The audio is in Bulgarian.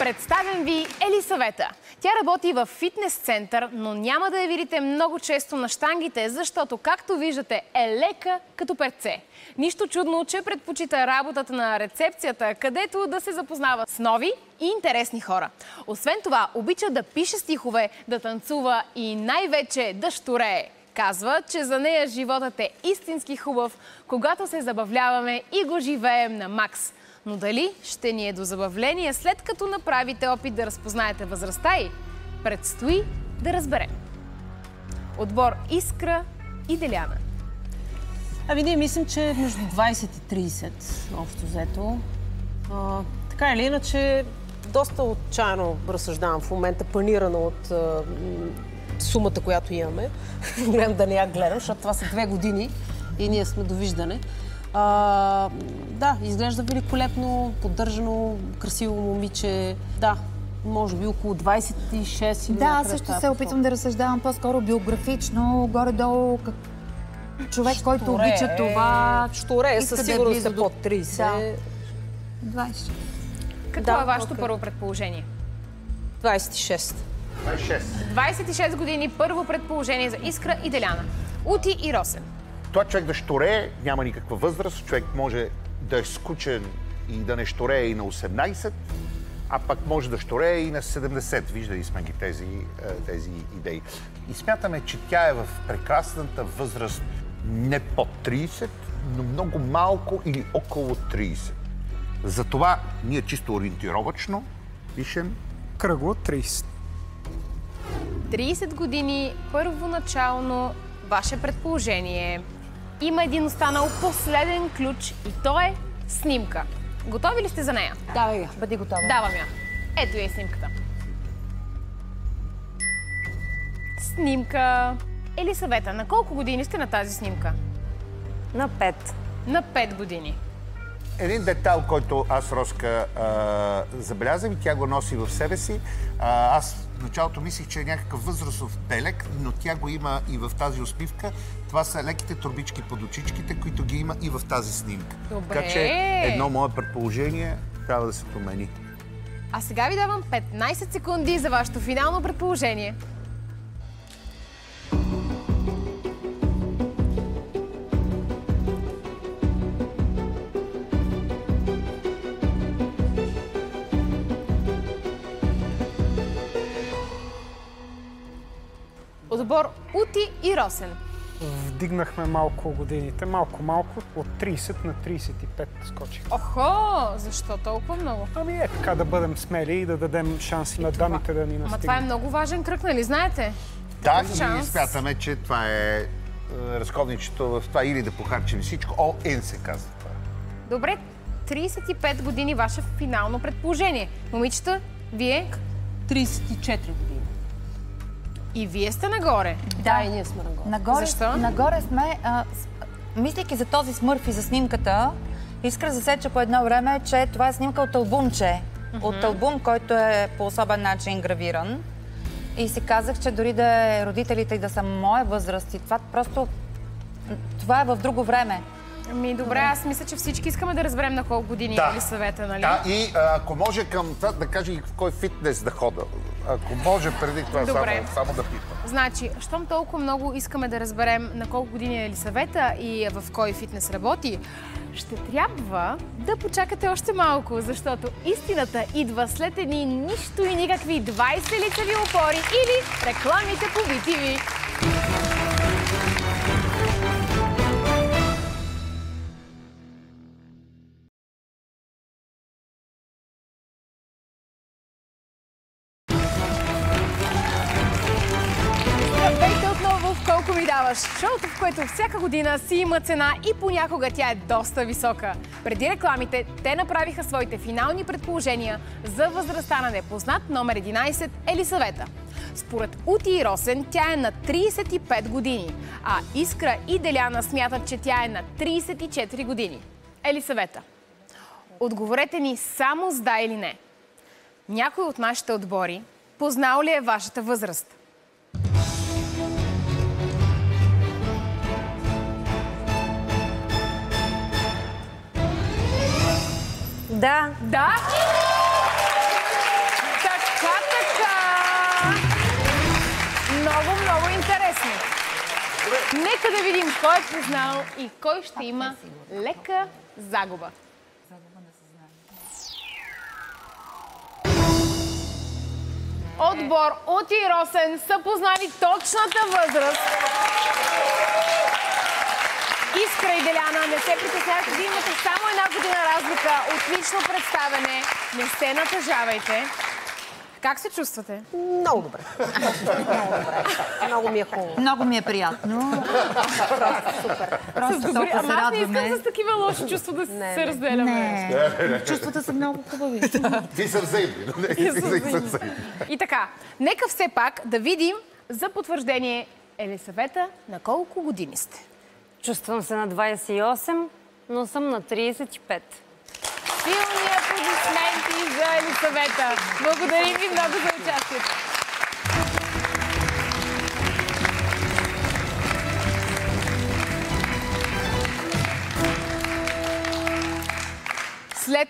Представям ви Елисавета. Тя работи в фитнес център, но няма да я видите много често на щангите, защото, както виждате, е лека като перце. Нищо чудно, че предпочита работата на рецепцията, където да се запознава с нови и интересни хора. Освен това, обича да пише стихове, да танцува и най-вече да щурее. Казва, че за нея животът е истински хубав, когато се забавляваме и го живеем на макс. Но дали ще ни е до забавление, след като направите опит да разпознаете възрастта й? Предстои да разберем. Отбор Искра и Деляна. Ами ние мислим, че между 20 и 30, общо взето. Така или иначе, доста отчаяно разсъждавам в момента, панирана от сумата, която имаме. Гледам да не я гледам, защото това са 2 години и ние сме довиждане. Да, изглежда великолепно, поддържано, красиво момиче. Да, може би около 26 или да, също се опитвам да разсъждавам по-скоро биографично, горе-долу човек, който обича това. Щуре, със сигурност е под 30. Да. 26. Какво е вашето първо предположение? 26. 26 години, първо предположение за Искра и Деляна. Ути и Росен. Това човек да щурее, няма никаква възраст. Човек може да е скучен и да не щурее и на 18, а пък може да щурее и на 70. Виждали сме ги тези идеи. И смятаме, че тя е в прекрасната възраст не под 30, но много малко или около 30. Затова ние чисто ориентировачно пишем кръгло 30. 30 години, първоначално ваше предположение. Има един останал последен ключ и то е снимка. Готови ли сте за нея? Давай я. Бъди готова. Давам я. Ето я снимката. Снимка. Елисавета, на колко години сте на тази снимка? На 5. На 5 години. един детайл, който аз, Роска, забелязвам и тя го носи в себе си. Аз в началото мислих, че е някакъв възрастов белег, но тя го има и в тази усмивка. Това са леките турбички под очичките, които ги има и в тази снимка. Добре. Така че едно мое предположение трябва да се промени. А сега ви давам 15 секунди за вашето финално предположение. Отбор Ути и Росен. Вдигнахме малко годините, малко, от 30 на 35 скочих. Охо, защо толкова много? Ами е така да бъдем смели и да дадем шанси на дамите да ни настигнат. Ама това е много важен кръг, нали знаете? Да, ние смятаме, че това е разковничето в това или да похарчим всичко. All in се казва това. Добре, 35 години ваше финално предположение. Момичета, вие? 34 години. И вие сте нагоре? Да, и ние сме нагоре. Защо? Нагоре сме, мислейки за този смърф и за снимката, Искра засече по едно време, че това е снимка от албумче. От албум, който е по особен начин гравиран. И си казах, че дори да е родителите и да са моя възраст и това просто... Това е в друго време. Ами добре, аз мисля, че всички искаме да разберем на колко години е Елисавета, нали? Да, и ако може към това да каже и в кой фитнес да хода. Ако може преди това само да питам. Значи, щом толкова много искаме да разберем на колко години е Елисавета и в кой фитнес работи, ще трябва да почакате още малко, защото истината идва след едни нищо и никакви 20 лицеви опори или рекламите по BTV. Колко ми даваш? Шоуто, в което всяка година си има цена и понякога тя е доста висока. Преди рекламите, те направиха своите финални предположения за възрастта на непознат номер 11 Елисавета. Според Ути и Росен, тя е на 35 години, а Искра и Деляна смятат, че тя е на 34 години. Елисавета, отговорете ни само с да или не. Някой от нашите отбори познал ли е вашата възраст? Да. Да? Нека да видим кой е познал и кой ще има лека загуба. Отбор от и Росен са познали точната възраст. Искра и Деляна, не се притеснявайте, вие имате само една година разлика. Отлично представяне. Не се натъжавайте. Как се чувствате? Много добре. Много ми е хубаво. Много ми е приятно. Супер. Просто толкова се Ама аз не искам радваме. с такива лоши чувства да се разделяме. Не, чувствата са много хубави. Ти са взаимни. И така, нека все пак да видим за потвърждение Елисавета на колко години сте. Чувствам се на 28, но съм на 35. Силни аплодисменти за Елисавета. Благодарим ви много за участието. След